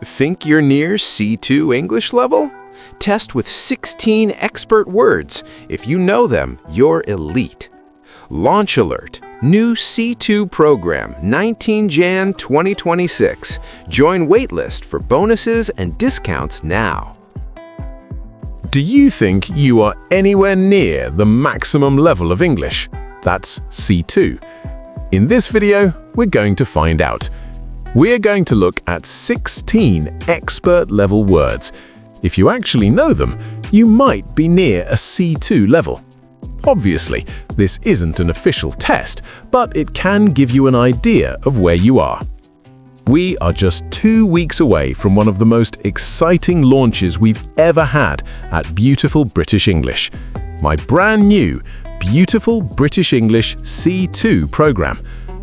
Think you're near C2 English level? Test with 16 expert words. If you know them, you're elite. Launch alert. New C2 program, 19 Jan 2026. Join waitlist for bonuses and discounts now. Do you think you are anywhere near the maximum level of English? That's C2. In this video, we're going to find out. We're going to look at 16 expert-level words. If you actually know them, you might be near a C2 level. Obviously, this isn't an official test, but it can give you an idea of where you are. We are just 2 weeks away from one of the most exciting launches we've ever had at Beautiful British English, my brand new Beautiful British English C2 program,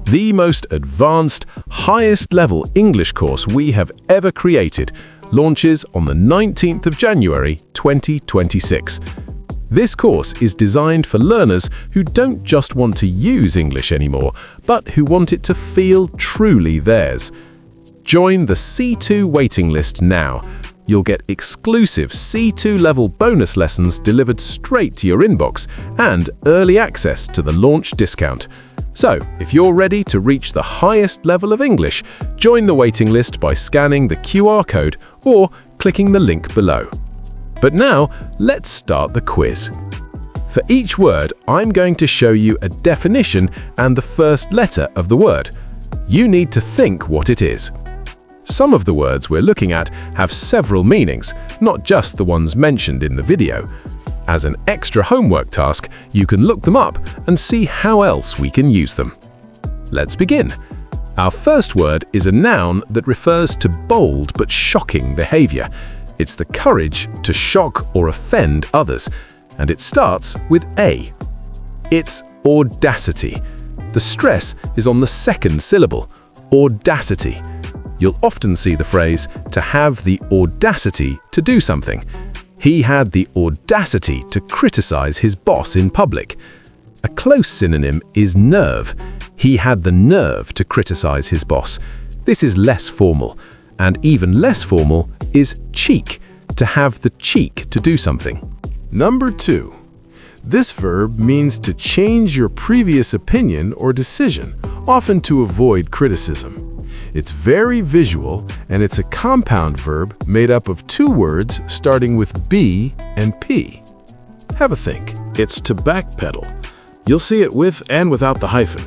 the most advanced, highest-level English course we have ever created, launches on the 19th of January 2026. This course is designed for learners who don't just want to use English anymore, but who want it to feel truly theirs. Join the C2 waiting list now. You'll get exclusive C2 level bonus lessons delivered straight to your inbox and early access to the launch discount. So, if you're ready to reach the highest level of English, join the waiting list by scanning the QR code or clicking the link below. But now, let's start the quiz. For each word, I'm going to show you a definition and the first letter of the word. You need to think what it is. Some of the words we're looking at have several meanings, not just the ones mentioned in the video. As an extra homework task, you can look them up and see how else we can use them. Let's begin. Our first word is a noun that refers to bold but shocking behavior. It's the courage to shock or offend others, and it starts with A. It's audacity. The stress is on the second syllable, audacity. You'll often see the phrase, to have the audacity to do something. He had the audacity to criticize his boss in public. A close synonym is nerve. He had the nerve to criticize his boss. This is less formal. And even less formal is cheek, to have the cheek to do something. Number 2. This verb means to change your previous opinion or decision, often to avoid criticism. It's very visual, and it's a compound verb made up of 2 words starting with B and P. Have a think. It's to backpedal. You'll see it with and without the hyphen.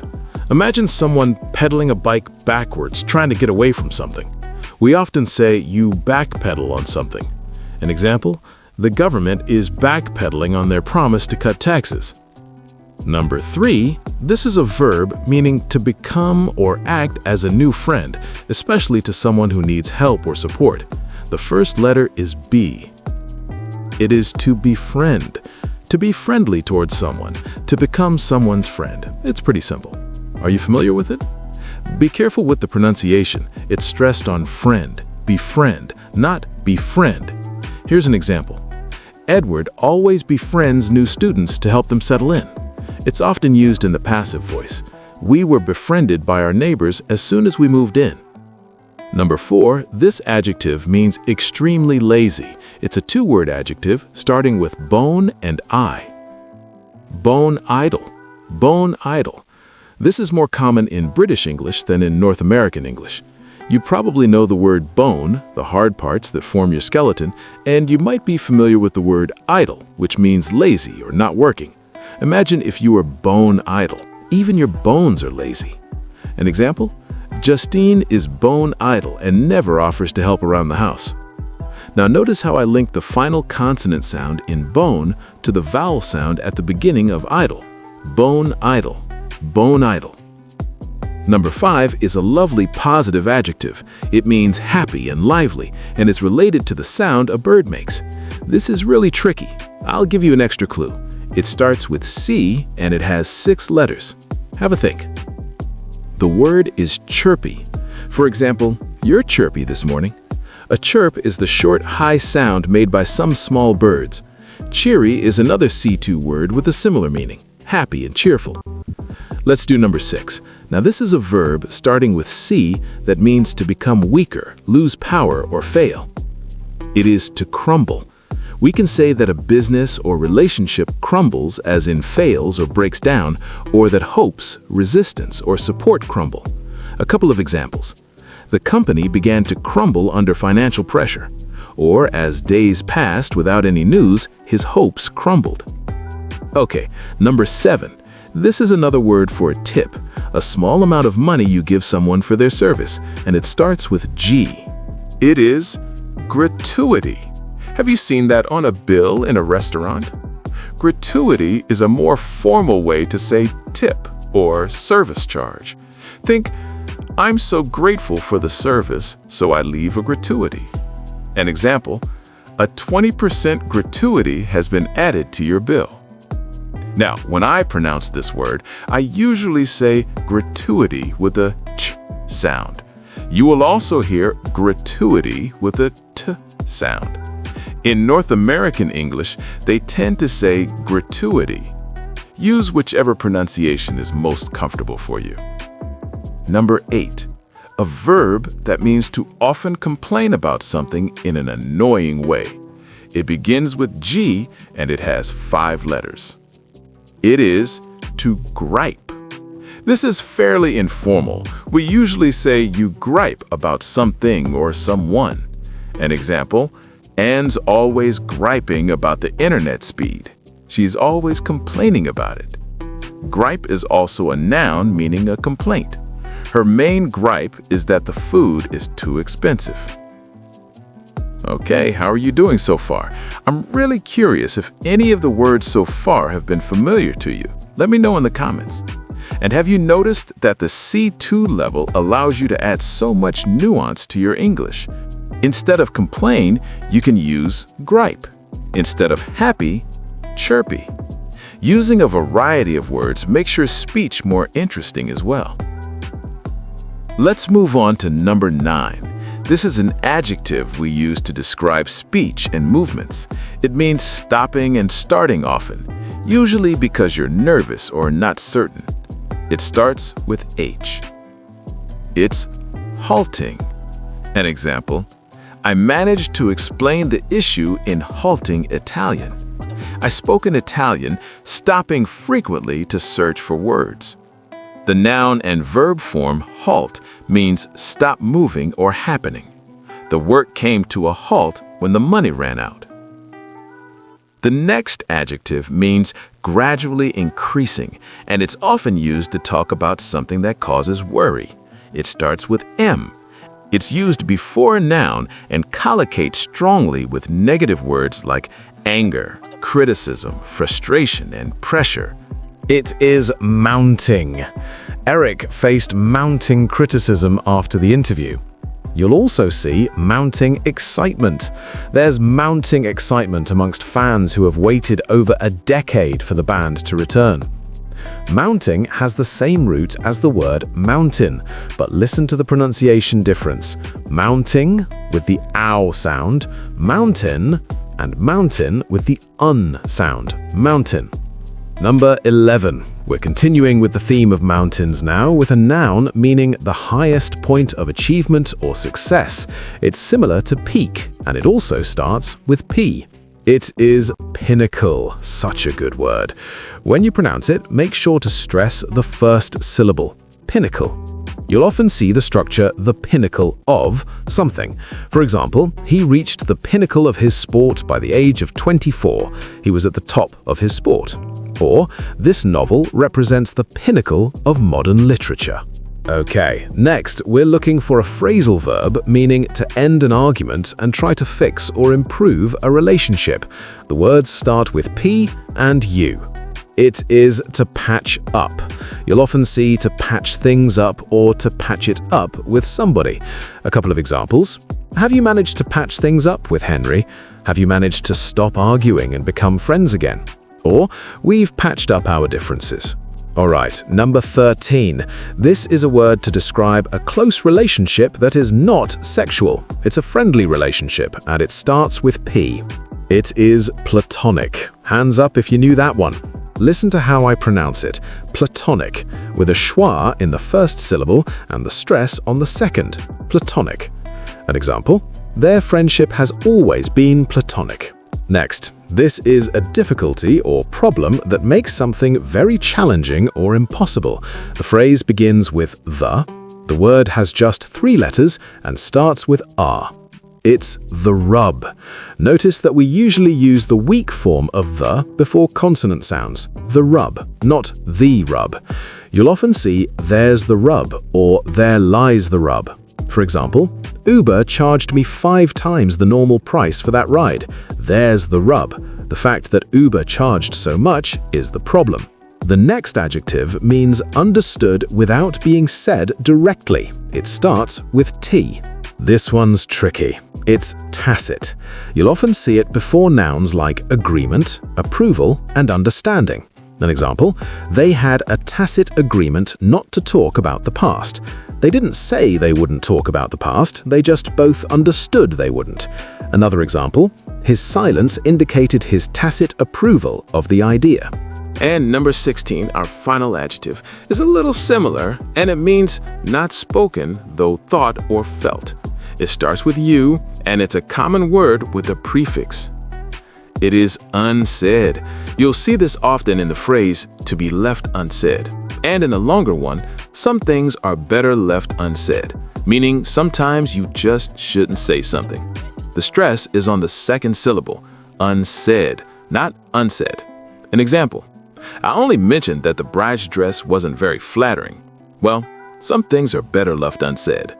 Imagine someone pedaling a bike backwards, trying to get away from something. We often say you backpedal on something. An example, the government is backpedaling on their promise to cut taxes. Number 3, this is a verb meaning to become or act as a new friend, especially to someone who needs help or support. The first letter is B. It is to befriend, to be friendly towards someone, to become someone's friend. It's pretty simple. Are you familiar with it? Be careful with the pronunciation. It's stressed on friend, befriend, not befriend. Here's an example. Edward always befriends new students to help them settle in. It's often used in the passive voice. We were befriended by our neighbors as soon as we moved in. Number 4, this adjective means extremely lazy. It's a 2-word adjective starting with bone and I. Bone idle. Bone idle. This is more common in British English than in North American English. You probably know the word bone, the hard parts that form your skeleton, and you might be familiar with the word idle, which means lazy or not working. Imagine if you were bone idle. Even your bones are lazy. An example? Justine is bone idle and never offers to help around the house. Now notice how I linked the final consonant sound in bone to the vowel sound at the beginning of idle. Bone idle. Bone idle. Number 5 is a lovely positive adjective. It means happy and lively and is related to the sound a bird makes. This is really tricky. I'll give you an extra clue. It starts with C and it has 6 letters. Have a think. The word is chirpy. For example, you're chirpy this morning. A chirp is the short, high sound made by some small birds. Cheery is another C2 word with a similar meaning, happy and cheerful. Let's do number 6. Now this is a verb starting with C that means to become weaker, lose power, or fail. It is to crumble. We can say that a business or relationship crumbles, as in fails or breaks down, or that hopes, resistance, or support crumble. A couple of examples. The company began to crumble under financial pressure. Or, as days passed without any news, his hopes crumbled. Okay, number 7. This is another word for a tip, a small amount of money you give someone for their service, and it starts with G. It is gratuity. Have you seen that on a bill in a restaurant? Gratuity is a more formal way to say tip or service charge. Think, I'm so grateful for the service, so I leave a gratuity. An example, a 20% gratuity has been added to your bill. Now, when I pronounce this word, I usually say gratuity with a ch sound. You will also hear gratuity with a t sound. In North American English, they tend to say gratuity. Use whichever pronunciation is most comfortable for you. Number 8. A verb that means to often complain about something in an annoying way. It begins with G and it has 5 letters. It is to gripe. This is fairly informal. We usually say you gripe about something or someone. An example, Anne's always griping about the internet speed. She's always complaining about it. Gripe is also a noun meaning a complaint. Her main gripe is that the food is too expensive. Okay, how are you doing so far? I'm really curious if any of the words so far have been familiar to you. Let me know in the comments. And have you noticed that the C2 level allows you to add so much nuance to your English? Instead of complain, you can use gripe. Instead of happy, chirpy. Using a variety of words makes your speech more interesting as well. Let's move on to number 9. This is an adjective we use to describe speech and movements. It means stopping and starting often, usually because you're nervous or not certain. It starts with H. It's halting. An example, I managed to explain the issue in halting Italian. I spoke in Italian, stopping frequently to search for words. The noun and verb form halt means stop moving or happening. The work came to a halt when the money ran out. The next adjective means gradually increasing, and it's often used to talk about something that causes worry. It starts with M. It's used before a noun and collocates strongly with negative words like anger, criticism, frustration, and pressure. It is mounting. Eric faced mounting criticism after the interview. You'll also see mounting excitement. There's mounting excitement amongst fans who have waited over a decade for the band to return. Mounting has the same root as the word mountain, but listen to the pronunciation difference. Mounting with the ow sound, mountain, and mountain with the un sound, mountain. Number 11. We're continuing with the theme of mountains now with a noun meaning the highest point of achievement or success. It's similar to peak, and it also starts with P. It is pinnacle, such a good word. When you pronounce it, make sure to stress the first syllable, pinnacle. You'll often see the structure the pinnacle of something. For example, he reached the pinnacle of his sport by the age of 24. He was at the top of his sport. Or, this novel represents the pinnacle of modern literature. Okay, next we're looking for a phrasal verb meaning to end an argument and try to fix or improve a relationship. The words start with P and U. It is to patch up. You'll often see to patch things up or to patch it up with somebody. A couple of examples. Have you managed to patch things up with Henry? Have you managed to stop arguing and become friends again? Or, we've patched up our differences. Alright, number 13. This is a word to describe a close relationship that is not sexual. It's a friendly relationship, and it starts with P. It is platonic. Hands up if you knew that one. listen to how I pronounce it. Platonic, with a schwa in the first syllable and the stress on the second. Platonic. An example, their friendship has always been platonic. Next, this is a difficulty or problem that makes something very challenging or impossible. The phrase begins with the. The word has just 3 letters and starts with R. It's the rub. Notice that we usually use the weak form of the before consonant sounds. The rub, not the rub. You'll often see there's the rub or there lies the rub. For example, Uber charged me 5 times the normal price for that ride. There's the rub. The fact that Uber charged so much is the problem. The next adjective means understood without being said directly. It starts with T. This one's tricky. It's tacit. You'll often see it before nouns like agreement, approval, and understanding. An example, they had a tacit agreement not to talk about the past. They didn't say they wouldn't talk about the past, they just both understood they wouldn't. Another example, his silence indicated his tacit approval of the idea. And number 16, our final adjective, is a little similar, and it means not spoken, though thought or felt. It starts with you, and it's a common word with a prefix. It is unsaid. You'll see this often in the phrase, to be left unsaid. And in a longer one, some things are better left unsaid, meaning sometimes you just shouldn't say something. The stress is on the second syllable, unsaid, not unsaid. An example, I only mentioned that the bride's dress wasn't very flattering. Well, some things are better left unsaid.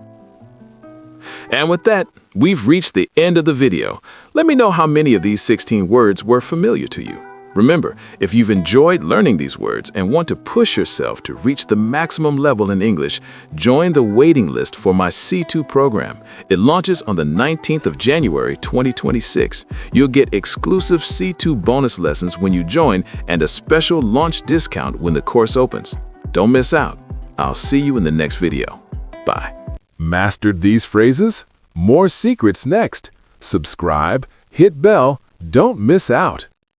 And with that, we've reached the end of the video. Let me know how many of these 16 words were familiar to you. Remember, if you've enjoyed learning these words and want to push yourself to reach the maximum level in English, join the waiting list for my C2 program. It launches on the 19th of January 2026. You'll get exclusive C2 bonus lessons when you join and a special launch discount when the course opens. Don't miss out. I'll see you in the next video. Bye. Mastered these phrases? More secrets next. Subscribe, hit bell, don't miss out.